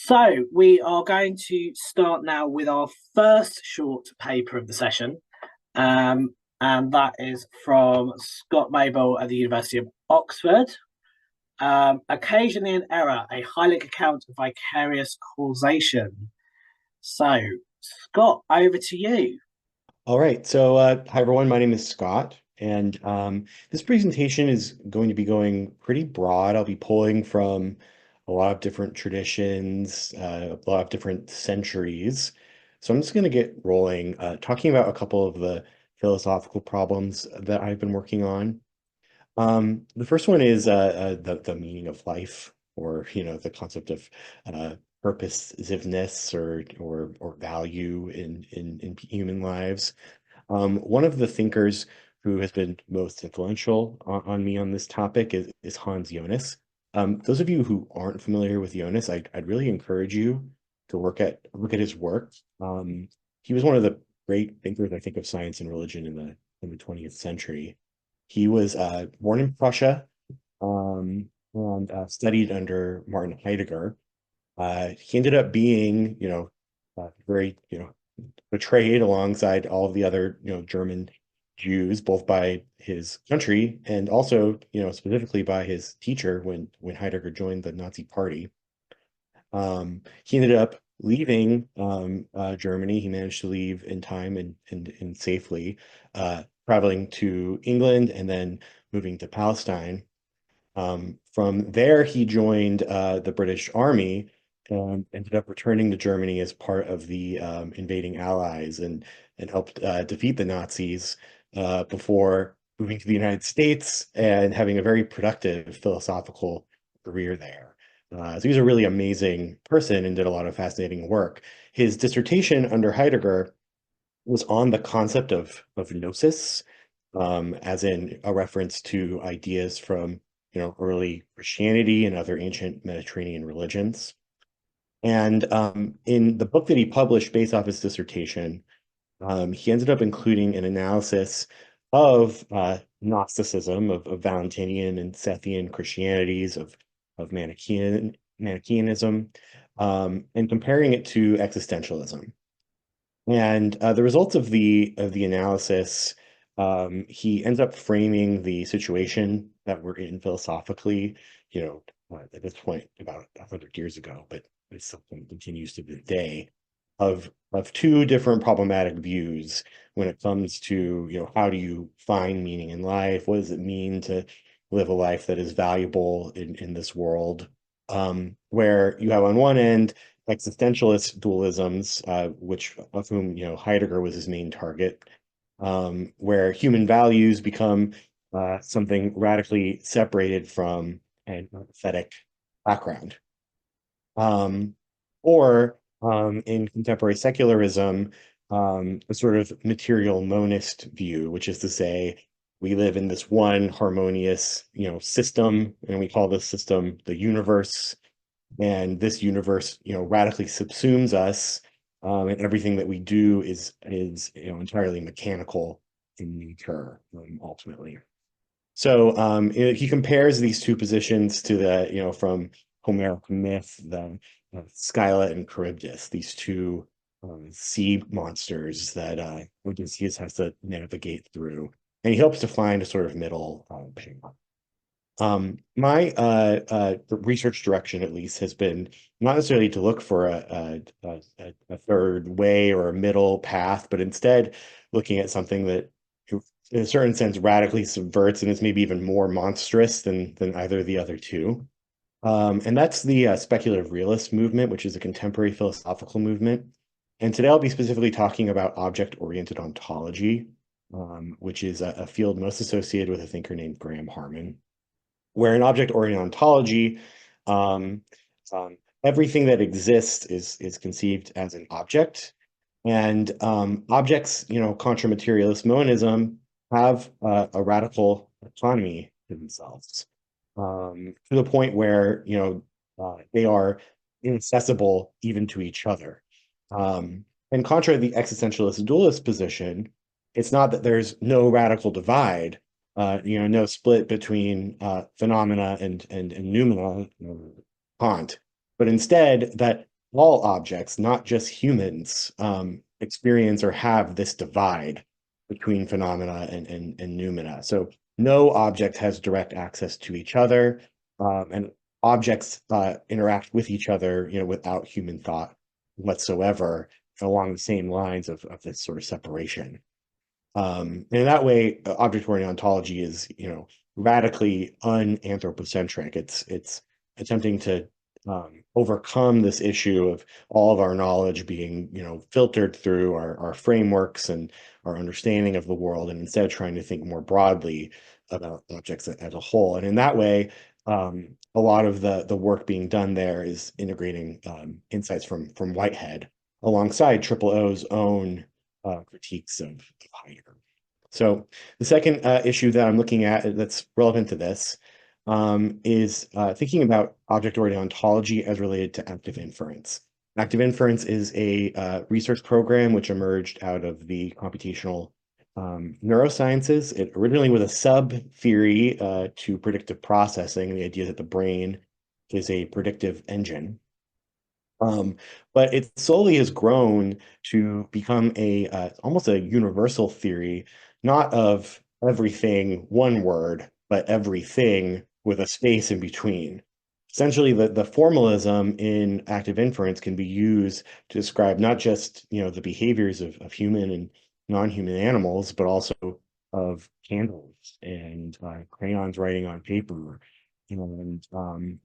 So we are going to start now with our first short paper of the session, and that is from Scott Maybell at the University of Oxford. Occasionally an error, a Hylic account of vicarious causation. So, Scott, over to you. All right. Hi everyone. My name is Scott, and this presentation is going to be going pretty broad. I'll be pulling from a lot of different traditions, a lot of different centuries. So I'm just going to get rolling, talking about a couple of the philosophical problems that I've been working on. The first one is the meaning of life, or the concept of purposiveness or value in human lives. One of the thinkers who has been most influential on me on this topic is Hans Jonas. Those of you who aren't familiar with Jonas, I'd really encourage you to look at his work. He was one of the great thinkers, I think, of science and religion in the 20th century. He was born in Prussia, and studied under Martin Heidegger. He ended up being, very, betrayed alongside all of the other, German Jews, both by his country and also, specifically by his teacher when Heidegger joined the Nazi Party. He ended up leaving Germany. He managed to leave in time and safely, traveling to England and then moving to Palestine. From there, he joined the British Army and ended up returning to Germany as part of the invading Allies and helped defeat the Nazis before moving to the United States and having a very productive philosophical career there. So he's a really amazing person and did a lot of fascinating work. His dissertation under Heidegger was on the concept of gnosis, as in a reference to ideas from early Christianity and other ancient Mediterranean religions. And in the book that he published based off his dissertation, he ended up including an analysis of Gnosticism, of Valentinian and Sethian Christianities, of Manichaeanism, and comparing it to existentialism. And the results of the analysis, he ends up framing the situation that we're in philosophically, at this point about 100 years ago, but it's something that continues to this day, of two different problematic views when it comes to, how do you find meaning in life? What does it mean to live a life that is valuable in this world? Where you have on one end existentialist dualisms, which of whom Heidegger was his main target, where human values become something radically separated from an aesthetic background. Or in contemporary secularism, a sort of material monist view, which is to say, we live in this one harmonious, system, and we call this system the universe. And this universe, radically subsumes us, and everything that we do is entirely mechanical in nature, ultimately. So he compares these two positions to from Homeric myth, the Scylla and Charybdis, these two sea monsters that Odysseus has to navigate through. And he hopes to find a sort of middle path. My research direction, at least, has been not necessarily to look for a third way or a middle path, but instead looking at something that, in a certain sense, radically subverts and is maybe even more monstrous than either of the other two. And that's the speculative realist movement, which is a contemporary philosophical movement. And today I'll be specifically talking about object-oriented ontology, which is a field most associated with a thinker named Graham Harman, where in object-oriented ontology, everything that exists is conceived as an object. And objects, contra materialist monism, have a radical autonomy to themselves, to the point where, they are inaccessible even to each other. And contra the existentialist dualist position, it's not that there's no radical divide, no split between phenomena and noumena, Kant, but instead that all objects, not just humans, experience or have this divide between phenomena and noumena. So no object has direct access to each other, and objects interact with each other, without human thought whatsoever, along the same lines of this sort of separation. And in that way, object-oriented ontology is, radically unanthropocentric. It's attempting to overcome this issue of all of our knowledge being, filtered through our frameworks and our understanding of the world, and instead trying to think more broadly about objects as a whole. And in that way, a lot of the work being done there is integrating insights from Whitehead alongside Triple O's own critiques of Heidegger. So the second issue that I'm looking at that's relevant to this is thinking about object-oriented ontology as related to active inference. Active inference is a research program which emerged out of the computational neurosciences. It originally was a sub-theory to predictive processing, the idea that the brain is a predictive engine. But it slowly has grown to become almost a universal theory, not of everything, one word, but everything with a space in between. Essentially, the formalism in active inference can be used to describe not just, the behaviors of human and non-human animals, but also of candles and crayons writing on paper and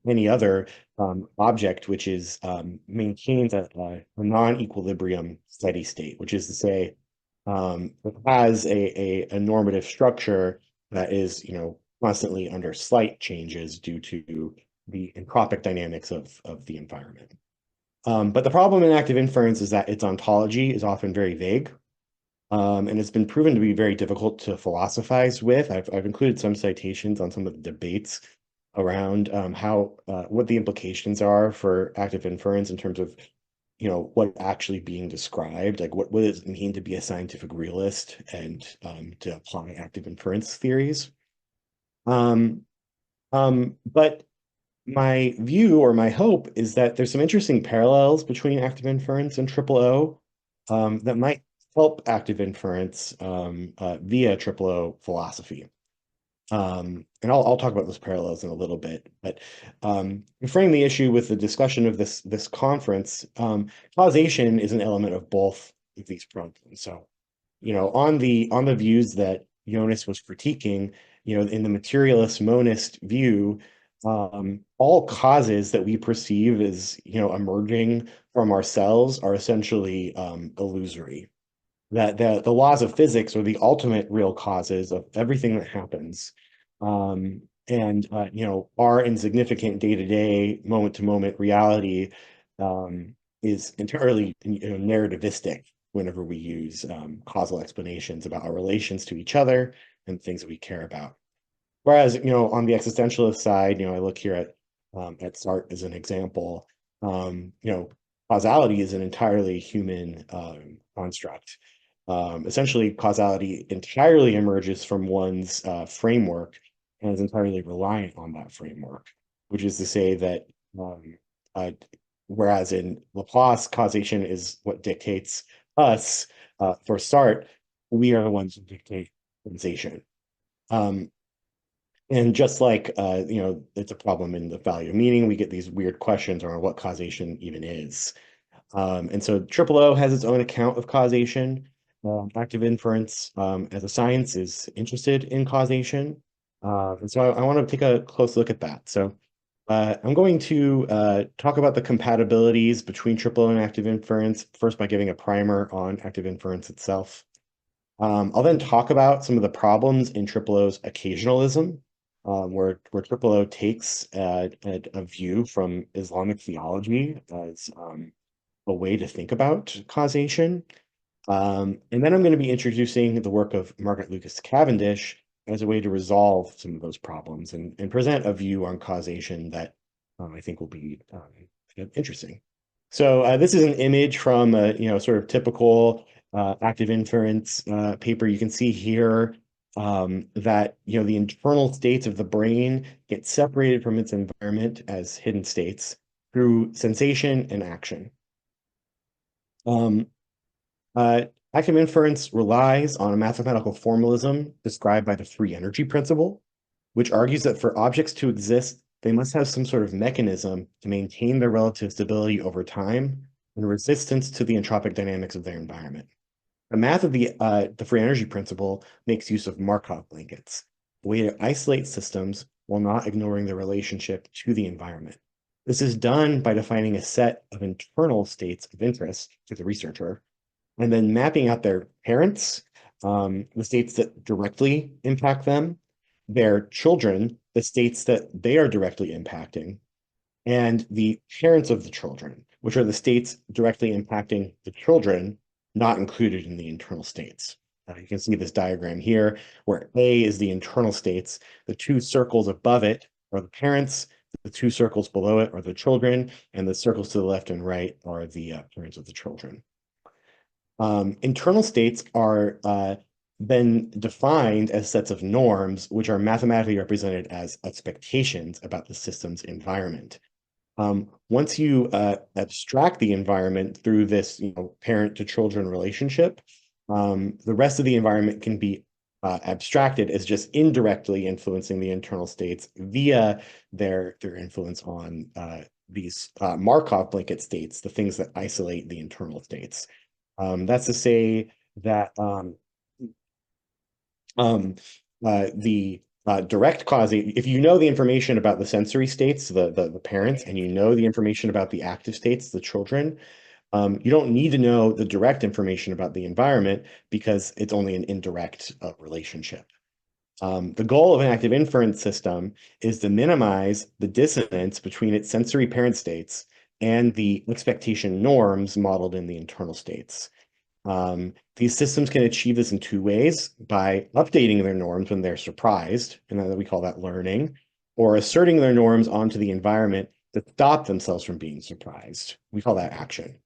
any other object which is maintains a non-equilibrium steady state, which is to say it has a normative structure that is, constantly under slight changes due to the entropic dynamics of the environment. But the problem in active inference is that its ontology is often very vague. And it's been proven to be very difficult to philosophize with. I've included some citations on some of the debates around what the implications are for active inference in terms of, what actually being described, like what does it mean to be a scientific realist and to apply active inference theories. But my view or my hope is that there's some interesting parallels between active inference and triple O that might help active inference via triple O philosophy. And I'll talk about those parallels in a little bit, but frame the issue with the discussion of this conference. Causation is an element of both of these problems. So, on the views that Jonas was critiquing, in the materialist monist view, all causes that we perceive as, emerging from ourselves are essentially illusory. That the laws of physics are the ultimate real causes of everything that happens, and our insignificant day-to-day, moment-to-moment reality is entirely narrativistic whenever we use causal explanations about our relations to each other and things that we care about. Whereas, on the existentialist side, I look here at Sartre as an example. Causality is an entirely human construct. Essentially, causality entirely emerges from one's framework and is entirely reliant on that framework, which is to say that whereas in Laplace, causation is what dictates us, for Sartre, we are the ones who dictate causation. And just like, it's a problem in the value of meaning, we get these weird questions around what causation even is. And so Triple O has its own account of causation. Active inference as a science is interested in causation. And so I want to take a close look at that. So I'm going to talk about the compatibilities between Triple O and active inference, first by giving a primer on active inference itself. I'll then talk about some of the problems in Triple O's occasionalism, where Triple O takes a view from Islamic theology as a way to think about causation. And then I'm going to be introducing the work of Margaret Lucas Cavendish as a way to resolve some of those problems and present a view on causation that I think will be interesting. So this is an image from a sort of typical active inference paper. You can see here that the internal states of the brain get separated from its environment as hidden states. through sensation and action. Active inference relies on a mathematical formalism described by the free energy principle, which argues that for objects to exist, they must have some sort of mechanism to maintain their relative stability over time and resistance to the entropic dynamics of their environment. The math of the free energy principle makes use of Markov blankets, a way to isolate systems while not ignoring their relationship to the environment. This is done by defining a set of internal states of interest to the researcher, and then mapping out their parents, the states that directly impact them, their children, the states that they are directly impacting, and the parents of the children, which are the states directly impacting the children, not included in the internal states. You can see this diagram here, where A is the internal states. The two circles above it are the parents, the two circles below it are the children, and the circles to the left and right are the parents of the children. Internal states are then defined as sets of norms, which are mathematically represented as expectations about the system's environment. Once you abstract the environment through this, parent to children relationship, the rest of the environment can be abstracted as just indirectly influencing the internal states via their influence on these Markov blanket states, the things that isolate the internal states. That's to say that the direct causation, if you know the information about the sensory states, the parents, and you know the information about the active states, the children, you don't need to know the direct information about the environment because it's only an indirect relationship. The goal of an active inference system is to minimize the dissonance between its sensory parent states and the expectation norms modeled in the internal states. These systems can achieve this in two ways: by updating their norms when they're surprised, and we call that learning, or asserting their norms onto the environment to stop themselves from being surprised. We call that action.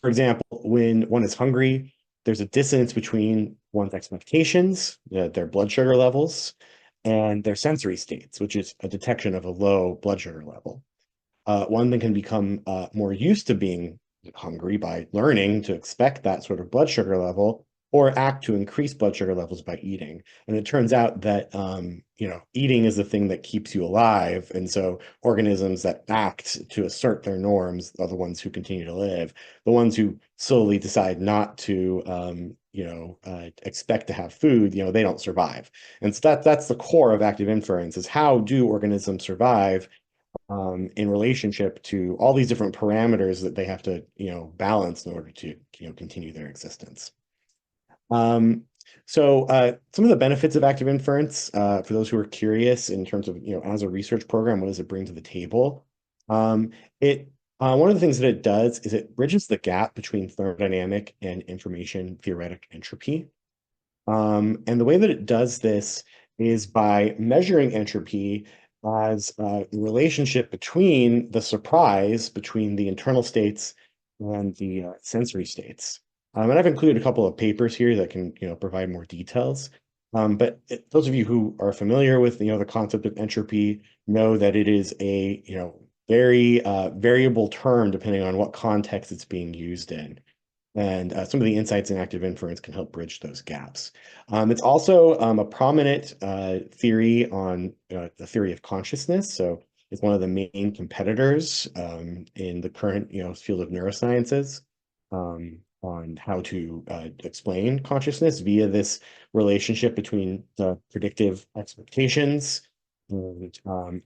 For example, when one is hungry, there's a dissonance between one's expectations, their blood sugar levels, and their sensory states, which is a detection of a low blood sugar level. One then can become more used to being hungry by learning to expect that sort of blood sugar level, or act to increase blood sugar levels by eating. And it turns out that eating is the thing that keeps you alive, and so organisms that act to assert their norms are the ones who continue to live. The ones who slowly decide not to expect to have food, they don't survive. And so that's the core of active inference: is how do organisms survive in relationship to all these different parameters that they have to, balance in order to, continue their existence. So some of the benefits of active inference, for those who are curious in terms of, as a research program, what does it bring to the table? One of the things that it does is it bridges the gap between thermodynamic and information theoretic entropy. And the way that it does this is by measuring entropy as the relationship between the surprise between the internal states and the sensory states. And I've included a couple of papers here that can, provide more details. But those of you who are familiar with, the concept of entropy know that it is a, very variable term depending on what context it's being used in. And some of the insights in active inference can help bridge those gaps. It's also a prominent theory on the theory of consciousness. So it's one of the main competitors in the current field of neurosciences on how to explain consciousness via this relationship between the predictive expectations and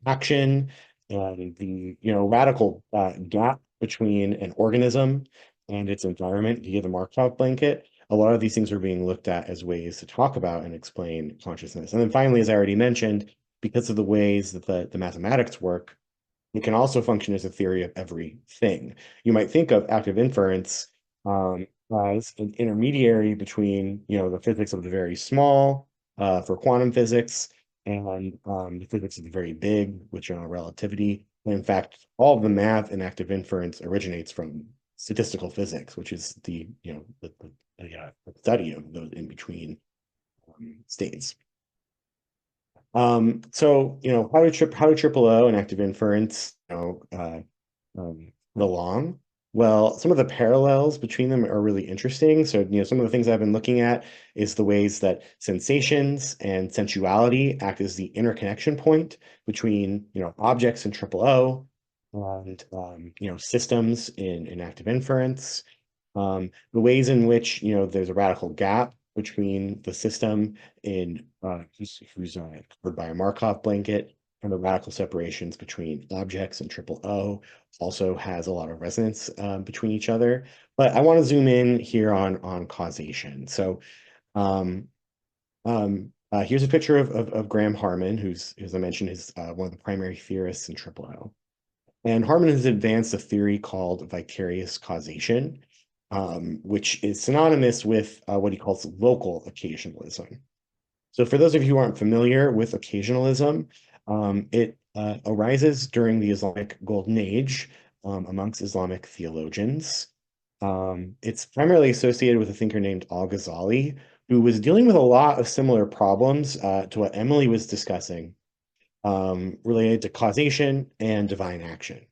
action, and the radical gap between an organism and its environment via the Markov blanket. A lot of these things are being looked at as ways to talk about and explain consciousness. And then finally, as I already mentioned, because of the ways that the mathematics work, it can also function as a theory of everything. You might think of active inference as an intermediary between, the physics of the very small for quantum physics and the physics of the very big with general relativity. And in fact, all of the math in active inference originates from statistical physics, which is the study of those in between states. So how to triple O and active inference, belong? Well, some of the parallels between them are really interesting. So, some of the things I've been looking at is the ways that sensations and sensuality act as the interconnection point between, objects in triple O and, systems in active inference. The ways in which, there's a radical gap between the system in who's covered by a Markov blanket and the radical separations between objects and triple O also has a lot of resonance between each other. But I want to zoom in here on causation. So here's a picture of Graham Harman, who's, as I mentioned, is one of the primary theorists in triple O. And Harman has advanced a theory called vicarious causation, which is synonymous with what he calls local occasionalism. So for those of you who aren't familiar with occasionalism, it arises during the Islamic Golden Age amongst Islamic theologians. It's primarily associated with a thinker named Al-Ghazali, who was dealing with a lot of similar problems to what Emily was discussing, related to causation and divine action.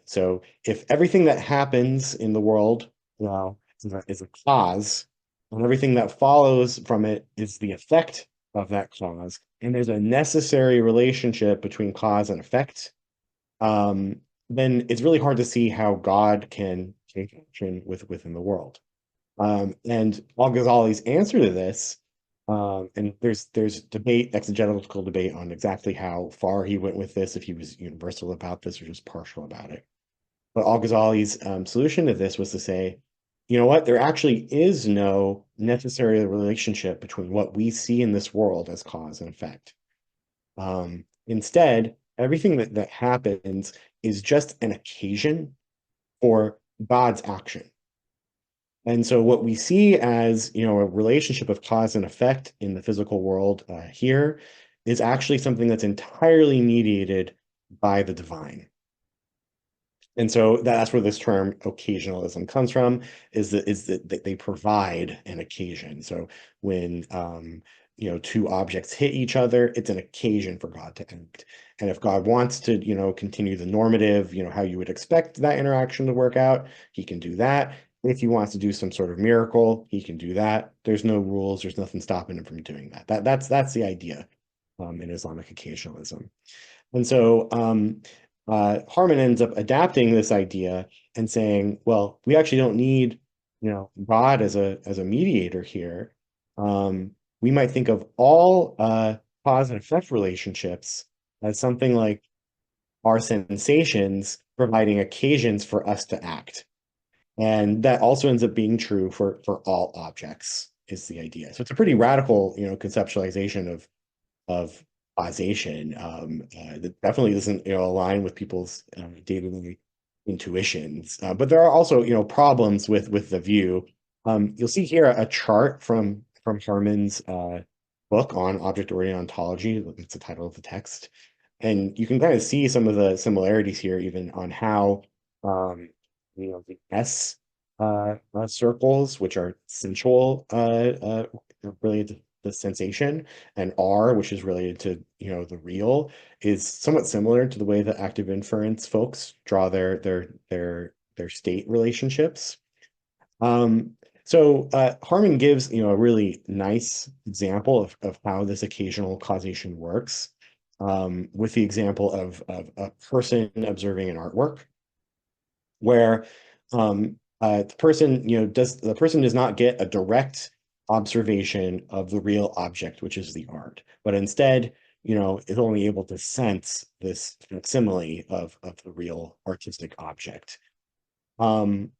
So if everything that happens in the world, is a cause, and everything that follows from it is the effect of that cause, and there's a necessary relationship between cause and effect, then it's really hard to see how God can take action within the world. And Al-Ghazali's answer to this, and there's debate, exegetical debate on exactly how far he went with this, if he was universal about this or just partial about it. But Al-Ghazali's solution to this was to say, you know what, there actually is no necessary relationship between what we see in this world as cause and effect. Instead, everything that happens is just an occasion for God's action. And so what we see as, a relationship of cause and effect in the physical world here is actually something that's entirely mediated by the divine. And so that's where this term occasionalism comes from, is that they provide an occasion. So when two objects hit each other, it's an occasion for God to act. And if God wants to, continue the normative, how you would expect that interaction to work out, he can do that. If he wants to do some sort of miracle, he can do that. There's no rules, there's nothing stopping him from doing that. That's the idea in Islamic occasionalism. And so Harman ends up adapting this idea and saying, well, we actually don't need, God as a mediator here. We might think of all cause and effect relationships as something like our sensations providing occasions for us to act. And that also ends up being true for all objects, is the idea. So it's a pretty radical, conceptualization of causation that definitely doesn't align with people's day-to-day intuitions. But there are also problems with the view. You'll see here a chart from Harman's book on object-oriented ontology. It's the title of the text, and you can kind of see some of the similarities here, even on how the S circles, which are sensual, related to the sensation, and R, which is related to the real, is somewhat similar to the way that active inference folks draw their state relationships. So Harman gives a really nice example of how this occasional causation works, with the example of a person observing an artwork, where the person does not get a direct observation of the real object, which is the art, but instead, is only able to sense this facsimile of the real artistic object. And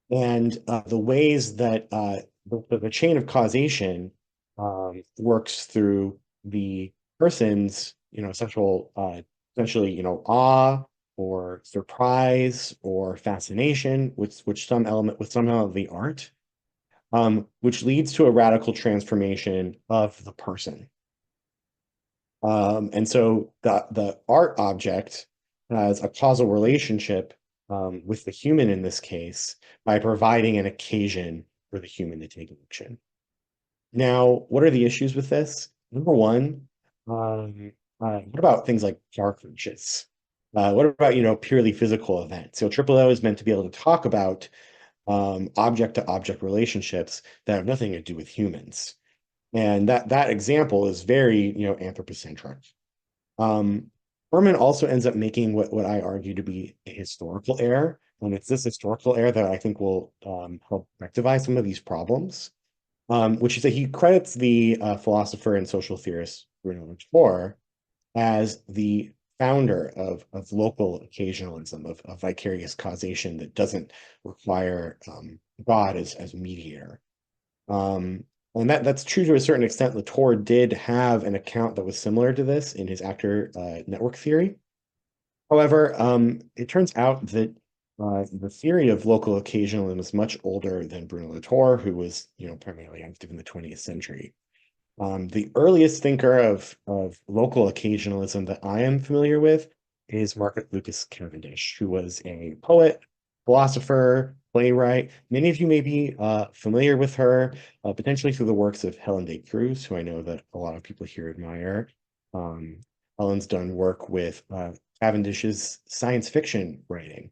the ways that the chain of causation works through the person's, essentially, awe or surprise or fascination with some element of the art, which leads to a radical transformation of the person. And so the art object has a causal relationship with the human in this case by providing an occasion for the human to take action. Now, what are the issues with this? Number one, what about things like dark reaches? What about, purely physical events? So triple O is meant to be able to talk about object-to-object relationships that have nothing to do with humans. And that example is very, anthropocentric. Um, Berman also ends up making what I argue to be a historical error. And it's this historical error that I think will help rectify some of these problems, which is that he credits the philosopher and social theorist Bruno Latour as the founder of local occasionalism, of vicarious causation that doesn't require God as mediator. Um, and that's true to a certain extent. Latour did have an account that was similar to this in his actor network theory. However, it turns out that the theory of local occasionalism is much older than Bruno Latour, who was, primarily active in the 20th century. The earliest thinker of local occasionalism that I am familiar with is Margaret Lucas Cavendish, who was a poet, philosopher, playwright. Many of you may be familiar with her, potentially through the works of Helen Day Cruz, who I know that a lot of people here admire. Um, Helen's done work with Cavendish's science fiction writing.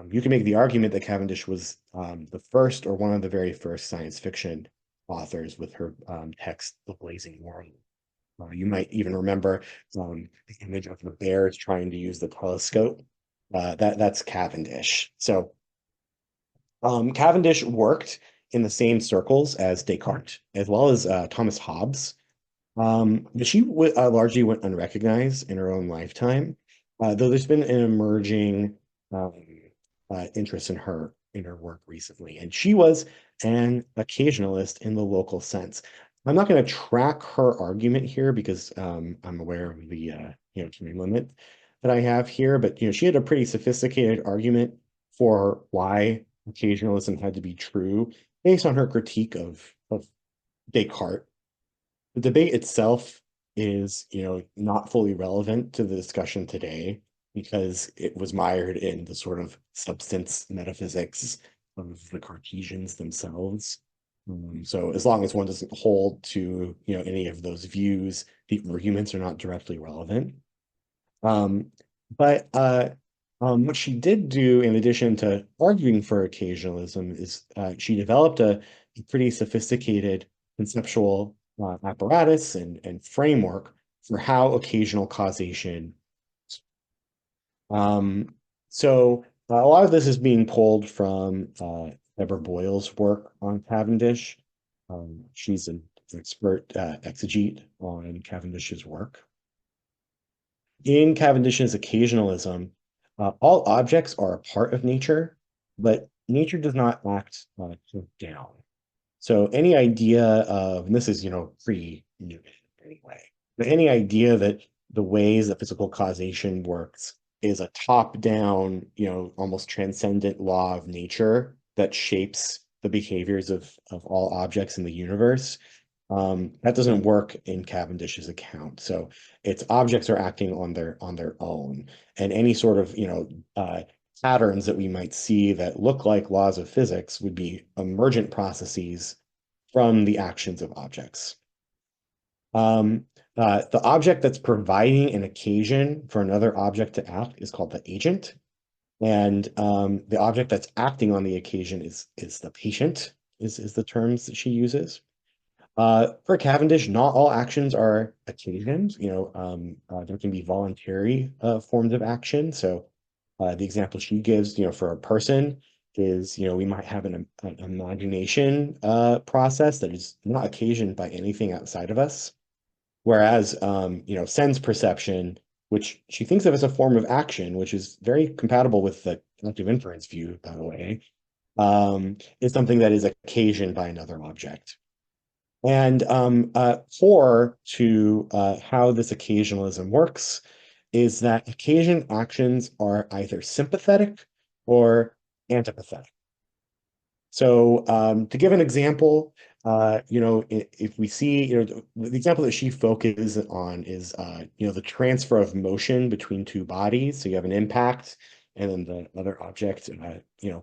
You can make the argument that Cavendish was the first or one of the very first science fiction authors with her text, The Blazing World. You might even remember the image of the bears trying to use the telescope. That's Cavendish. So Cavendish worked in the same circles as Descartes, as well as Thomas Hobbes. But she largely went unrecognized in her own lifetime, though there's been an emerging um, interest in her work recently, and she was an occasionalist in the local sense. I'm not going to track her argument here because I'm aware of the time limit that I have here, but she had a pretty sophisticated argument for why occasionalism had to be true based on her critique of Descartes. The debate itself is, not fully relevant to the discussion today because it was mired in the sort of substance metaphysics of the Cartesians themselves. So as long as one doesn't hold to, any of those views, the arguments are not directly relevant. Um, but what she did do, in addition to arguing for occasionalism, is she developed a pretty sophisticated conceptual apparatus and framework for how occasional causation. Um, so a lot of this is being pulled from Deborah Boyle's work on Cavendish. She's an expert exegete on Cavendish's work. In Cavendish's occasionalism, all objects are a part of nature, but nature does not act down. So any idea of, and this is, pre-Newton anyway, but any idea that the ways that physical causation works is a top-down, almost transcendent law of nature that shapes the behaviors of all objects in the universe, that doesn't work in Cavendish's account. So its objects are acting on their own, and any sort of patterns that we might see that look like laws of physics would be emergent processes from the actions of objects. The object that's providing an occasion for another object to act is called the agent, and the object that's acting on the occasion is the patient, is the terms that she uses. For Cavendish, not all actions are occasions. There can be voluntary forms of action. So the example she gives, for a person is, we might have an imagination process that is not occasioned by anything outside of us. Whereas, sense perception, which she thinks of as a form of action, which is very compatible with the collective inference view, by the way, is something that is occasioned by another object. And core to how this occasionalism works is that occasion actions are either sympathetic or antipathetic. So to give an example, if we see, the example that she focuses on is, the transfer of motion between two bodies. So you have an impact, and then the other object,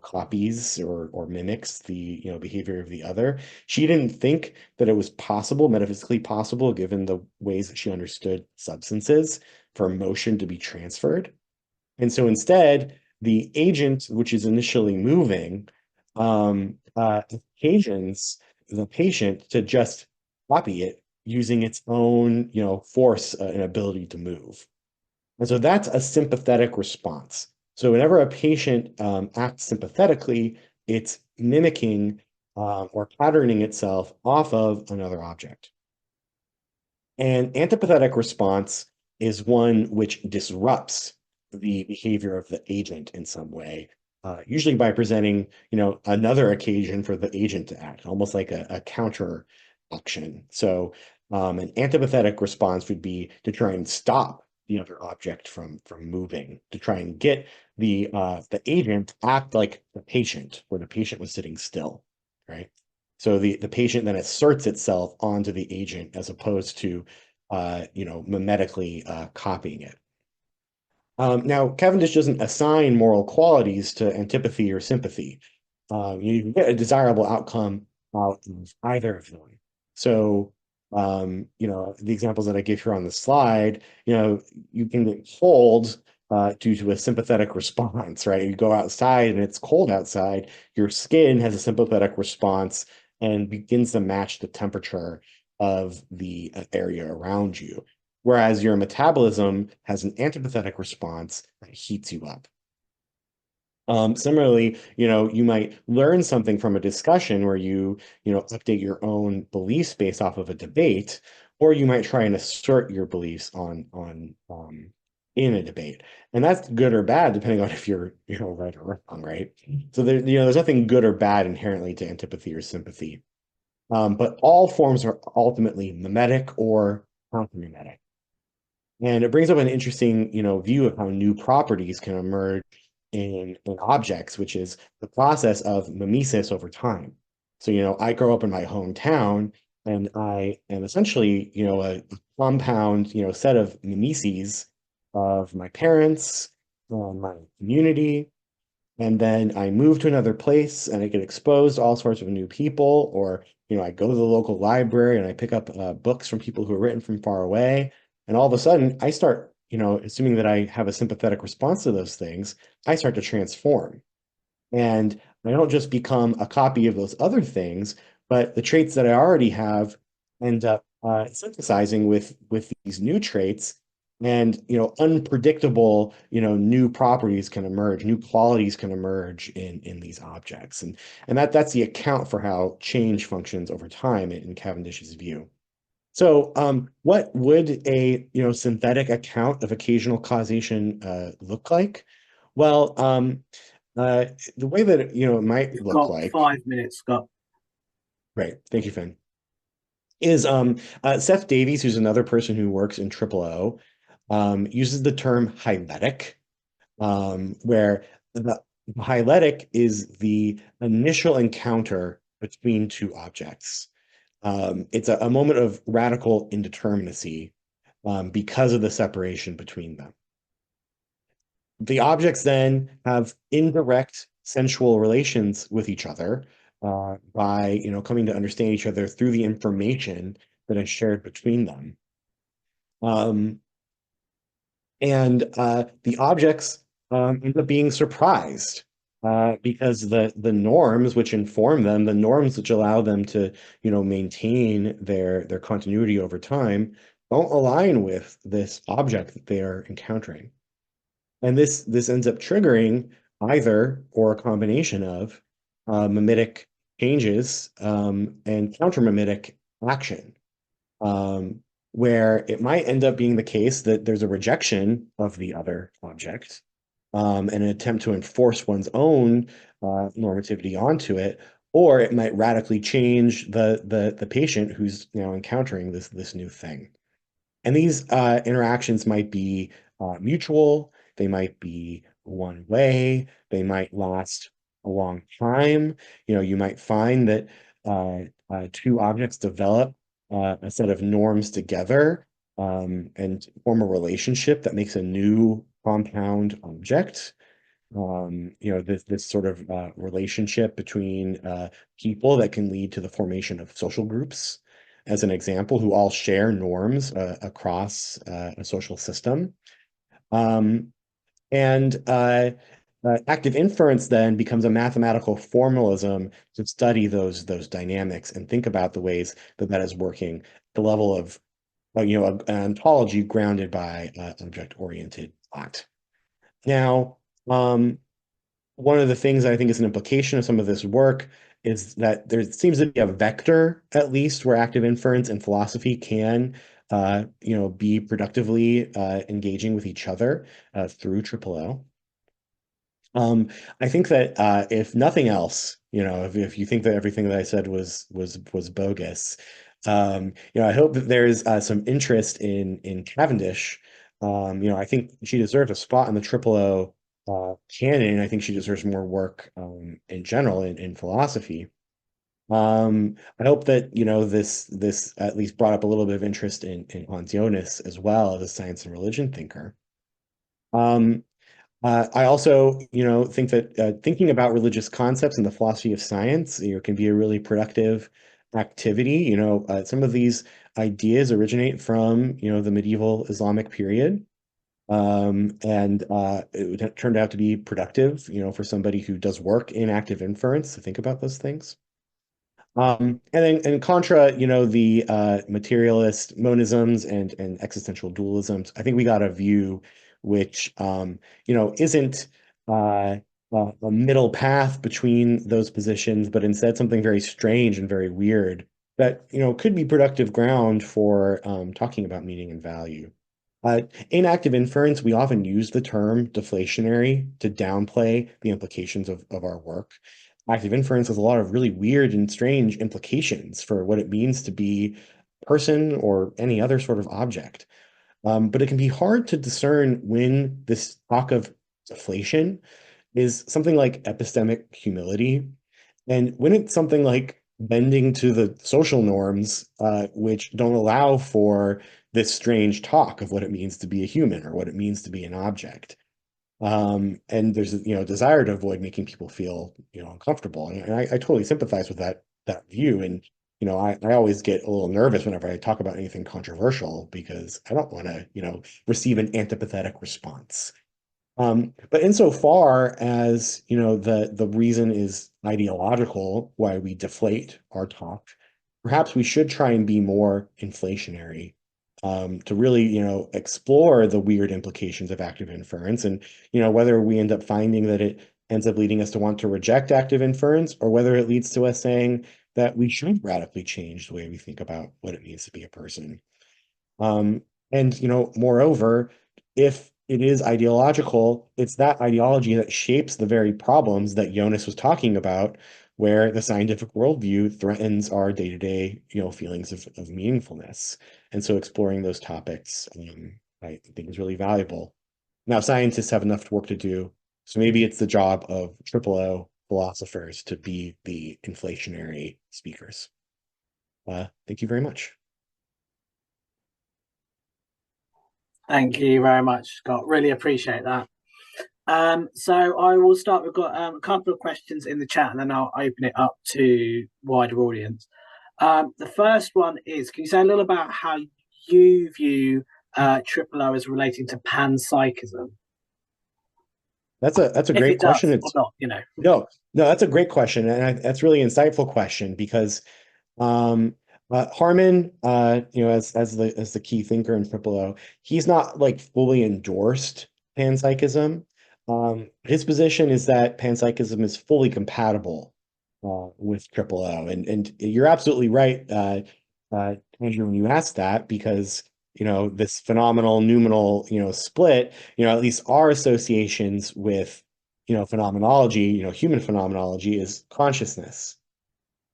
copies or mimics the, behavior of the other. She didn't think that it was possible, metaphysically possible, given the ways that she understood substances, for motion to be transferred. And so instead, the agent, which is initially moving, occasions the patient to just copy it using its own, force and ability to move. And so that's a sympathetic response. So whenever a patient acts sympathetically, it's mimicking or patterning itself off of another object. An antipathetic response is one which disrupts the behavior of the agent in some way, usually by presenting, another occasion for the agent to act, almost like a counter action. So an antipathetic response would be to try and stop the other object from moving, to try and get the agent act like the patient, where the patient was sitting still, right? So the patient then asserts itself onto the agent as opposed to mimetically copying it. Now, Cavendish doesn't assign moral qualities to antipathy or sympathy. You can get a desirable outcome out of either of them. So, the examples that I give here on the slide, you can get cold due to a sympathetic response, right? You go outside and it's cold outside, your skin has a sympathetic response and begins to match the temperature of the area around you. Whereas your metabolism has an antipathetic response that heats you up. Similarly, you might learn something from a discussion where update your own beliefs based off of a debate, or you might try and assert your beliefs on in a debate. And that's good or bad, depending on if you're, right or wrong, right? So there's nothing good or bad inherently to antipathy or sympathy. But all forms are ultimately mimetic or counter-mimetic. And it brings up an interesting, view of how new properties can emerge in objects, which is the process of mimesis over time. So, I grow up in my hometown and I am essentially, a compound, set of mimeses of my parents, my community, and then I move to another place and I get exposed to all sorts of new people, or I go to the local library and I pick up books from people who are written from far away, and all of a sudden I start, assuming that I have a sympathetic response to those things, I start to transform. And I don't just become a copy of those other things, but the traits that I already have end up synthesizing with these new traits, and unpredictable new properties can emerge, new qualities can emerge in these objects, and that's the account for how change functions over time in Cavendish's view. So what would a synthetic account of occasional causation look like? Well, the way that it might You've look got like, 5 minutes, Scott. right? Thank you, Finn. Is Seth Davies, who's another person who works in O, uses the term hyletic, where the hyletic is the initial encounter between two objects. It's a moment of radical indeterminacy because of the separation between them. The objects then have indirect sensual relations with each other by coming to understand each other through the information that is shared between them. Um, and the objects end up being surprised because the norms which inform them, the norms which allow them to maintain their continuity over time, don't align with this object that they are encountering. And this ends up triggering either or a combination of mimetic changes and counter-mimetic action, where it might end up being the case that there's a rejection of the other object and an attempt to enforce one's own normativity onto it, or it might radically change the patient who's now encountering this new thing. And these interactions might be mutual, they might be one way, they might last a long time. You might find that two objects develop a set of norms together and form a relationship that makes a new compound object. This sort of relationship between people that can lead to the formation of social groups, as an example, who all share norms across a social system. Um, And active inference then becomes a mathematical formalism to study those dynamics and think about the ways that that is working at the level of an ontology grounded by object-oriented thought. Now, one of the things I think is an implication of some of this work is that there seems to be a vector, at least, where active inference and philosophy can, be productively engaging with each other through OOO. I think that if nothing else, if you think that everything that I said was bogus, I hope that there's some interest in Cavendish. I think she deserves a spot in the OOO canon. I think she deserves more work in general in philosophy. I hope that this at least brought up a little bit of interest in Hans Jonas as well as a science and religion thinker. I also, think that thinking about religious concepts and the philosophy of science, can be a really productive activity. Some of these ideas originate from, the medieval Islamic period. And it turned out to be productive, for somebody who does work in active inference to think about those things. And then in contra, the materialist monisms and existential dualisms, I think we got a view which, isn't a middle path between those positions, but instead something very strange and very weird that, could be productive ground for talking about meaning and value. In active inference, we often use the term deflationary to downplay the implications of our work. Active inference has a lot of really weird and strange implications for what it means to be a person or any other sort of object. But it can be hard to discern when this talk of deflation is something like epistemic humility, and when it's something like bending to the social norms, which don't allow for this strange talk of what it means to be a human or what it means to be an object. And there's a desire to avoid making people feel uncomfortable, and I totally sympathize with that view. And I always get a little nervous whenever I talk about anything controversial because I don't want to receive an antipathetic response. But insofar as the reason is ideological why we deflate our talk, perhaps we should try and be more inflationary, to really explore the weird implications of active inference, and whether we end up finding that it ends up leading us to want to reject active inference, or whether it leads to us saying that we should radically change the way we think about what it means to be a person. Um, and moreover, if it is ideological, it's that ideology that shapes the very problems that Jonas was talking about, where the scientific worldview threatens our day-to-day, feelings of meaningfulness. And so exploring those topics, I think is really valuable. Now, scientists have enough work to do, so maybe it's the job of OOO philosophers to be the inflationary speakers. Thank you very much. Thank you very much, Scott. Really appreciate that. So I will start. We've got a couple of questions in the chat, and then I'll open it up to wider audience. The first one is: can you say a little about how you view OOO as relating to panpsychism? That's a great question. Or not, No, that's a great question, and that's really insightful question because Harman, as the key thinker in OOO, he's not like fully endorsed panpsychism. His position is that panpsychism is fully compatible with OOO, and you're absolutely right, Andrew, when you ask that, because this phenomenal noumenal split, at least our associations with phenomenology, human phenomenology is consciousness.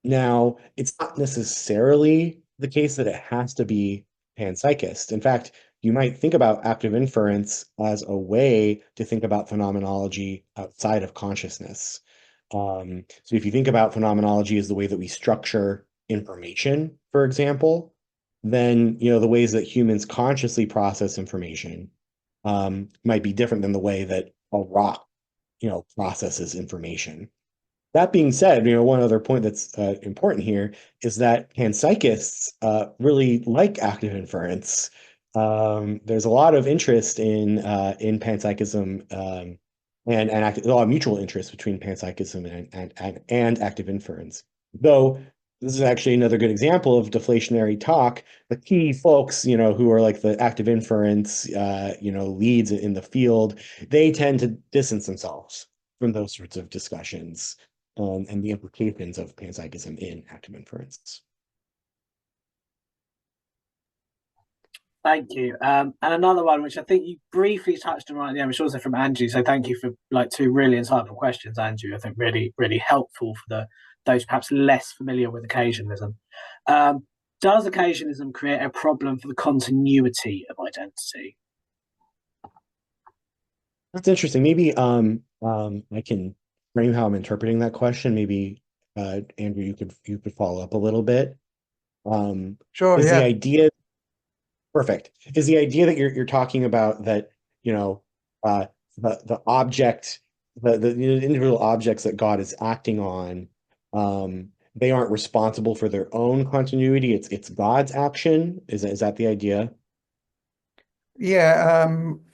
Now, it's not necessarily the case that it has to be panpsychist. In fact, you might think about active inference as a way to think about phenomenology outside of consciousness. So if you think about phenomenology as the way that we structure information, for example, then the ways that humans consciously process information might be different than the way that a rock processes information. That being said, one other point that's important here is that panpsychists really like active inference, there's a lot of interest in panpsychism, a lot of mutual interest between panpsychism and active inference. Though this is actually another good example of deflationary talk. The key folks, who are like the active inference, leads in the field, they tend to distance themselves from those sorts of discussions, and the implications of panpsychism in active inference. Thank you. And another one, which I think you briefly touched on right at the end, which is also from Andrew. So thank you for two really insightful questions, Andrew. I think really, really helpful for those perhaps less familiar with occasionalism. Does occasionalism create a problem for the continuity of identity? That's interesting. Maybe I can frame how I'm interpreting that question. Maybe Andrew, you could follow up a little bit. Sure. Is Yeah. the idea perfect? Is the idea that you're talking about that, the object, the individual objects that God is acting on, they aren't responsible for their own continuity. It's God's action. Is that the idea? Yeah,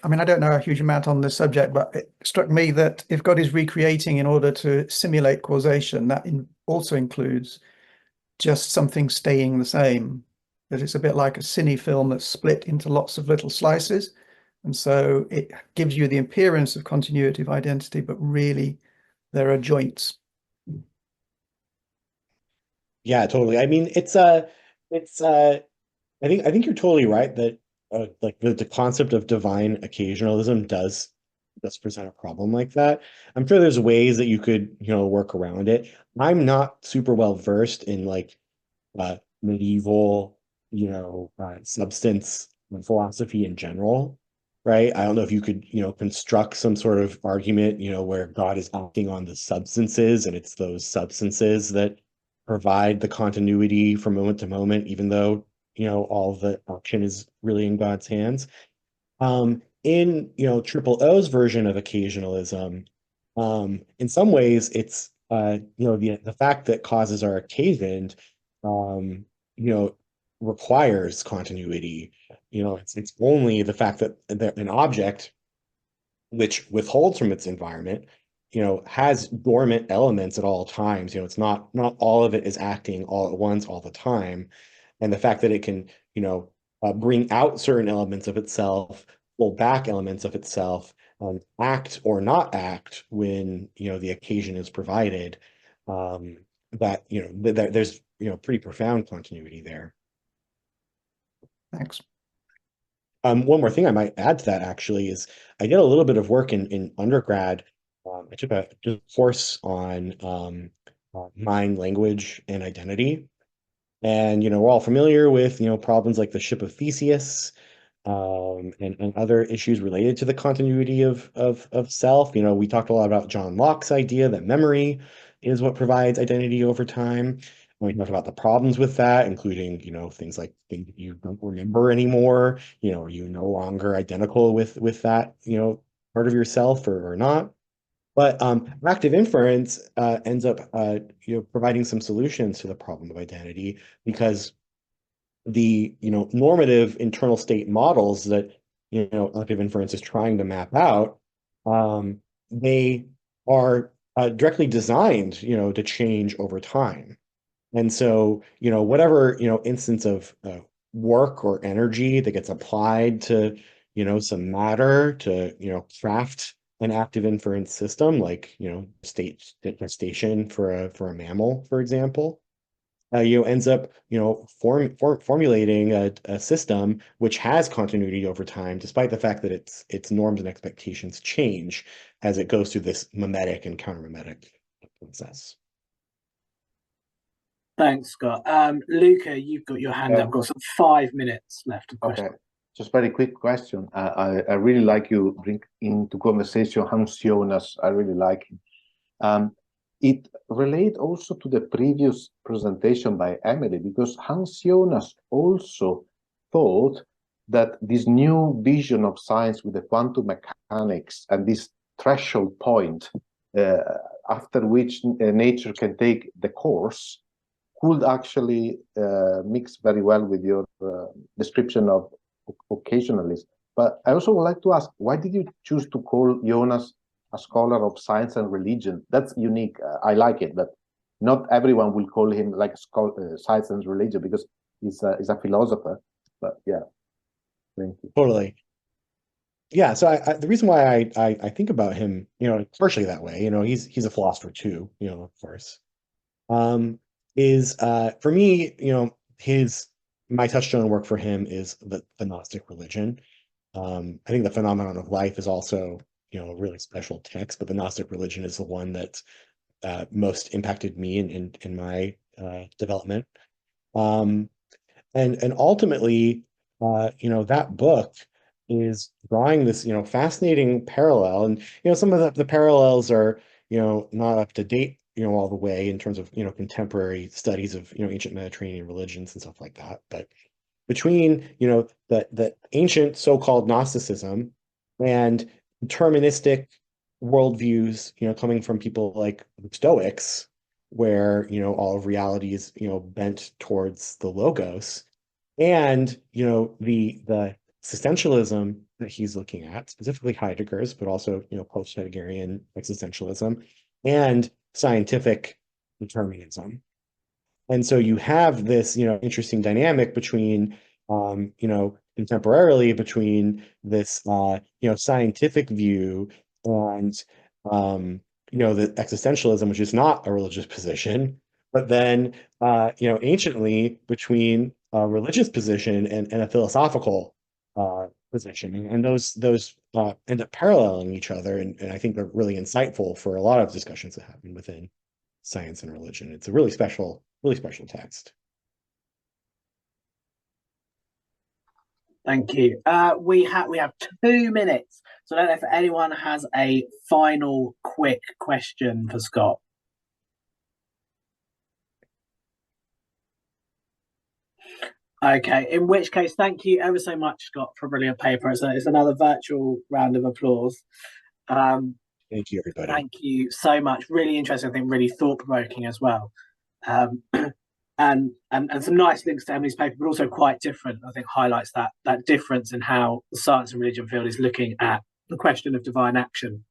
I mean, I don't know a huge amount on this subject, but it struck me that if God is recreating in order to simulate causation, that also includes just something staying the same. That it's a bit like a cine film that's split into lots of little slices. And so it gives you the appearance of continuity of identity, but really there are joints. Yeah, totally. I mean, I think you're totally right that like the concept of divine occasionalism does present a problem like that. I'm sure there's ways that you could, work around it. I'm not super well versed in like medieval, substance philosophy in general, right? I don't know if you could, construct some sort of argument, where God is acting on the substances and it's those substances that provide the continuity from moment to moment, even though, all the action is really in God's hands. In, Triple O's version of occasionalism, in some ways it's, the fact that causes are occasioned, um, you know, requires continuity. It's only the fact that an object which withholds from its environment, has dormant elements at all times. It's not all of it is acting all at once all the time. And the fact that it can, bring out certain elements of itself, pull back elements of itself, act or not act when, the occasion is provided, that, there's, pretty profound continuity there. Thanks. One more thing I might add to that actually is I did a little bit of work in undergrad. I took a course on mind, language, and identity. And, we're all familiar with, problems like the ship of Theseus, and other issues related to the continuity of self. We talked a lot about John Locke's idea that memory is what provides identity over time. And we talked about the problems with that, including, things like things you don't remember anymore. Are you no longer identical with that, part of yourself or not? But active inference ends up, providing some solutions to the problem of identity, because the normative internal state models that active inference is trying to map out, they are directly designed to change over time. And so whatever instance of work or energy that gets applied to some matter to craft an active inference system, like station for a mammal, for example, ends up formulating a system which has continuity over time, despite the fact that its norms and expectations change as it goes through this mimetic and counter-mimetic process. Thanks, Scott. Luca, you've got your hand up. Got some 5 minutes left of questions. Okay, just very quick question. I really like you bring into conversation Hans Jonas. I really like him. It relates also to the previous presentation by Emily, because Hans Jonas also thought that this new vision of science with the quantum mechanics and this threshold point after which nature can take the course could actually mix very well with your description of occasionalist. But I also would like to ask, why did you choose to call Jonas a scholar of science and religion? That's unique. I like it, but not everyone will call him like science and religion, because he's a philosopher. But yeah, thank you. Totally. Yeah, so the reason why I think about him, partially that way, he's a philosopher too, of course, is for me, my touchstone work for him is the Gnostic religion. I think the Phenomenon of Life is also, a really special text, but the Gnostic religion is the one that most impacted me in my development. And ultimately, that book is drawing this, fascinating parallel. And, some of the parallels are, not up to date, all the way in terms of, contemporary studies of, ancient Mediterranean religions and stuff like that. But between, the ancient so-called Gnosticism and deterministic worldviews, coming from people like the Stoics, where, all of reality is, bent towards the logos, and, the existentialism that he's looking at, specifically Heidegger's, but also, post-Heideggerian existentialism and scientific determinism. And so you have this, interesting dynamic between, contemporarily between this, scientific view and, the existentialism, which is not a religious position, but then, anciently between a religious position and a philosophical position. And those end up paralleling each other. And I think they're really insightful for a lot of discussions that happen within science and religion. It's a really special text. Thank you. We have 2 minutes, so I don't know if anyone has a final quick question for Scott. Okay, in which case, thank you ever so much, Scott, for a brilliant paper. It's another virtual round of applause. Thank you, everybody. Thank you so much. Really interesting, I think really thought-provoking as well. And some nice links to Emily's paper, but also quite different. I think highlights that difference in how the science and religion field is looking at the question of divine action.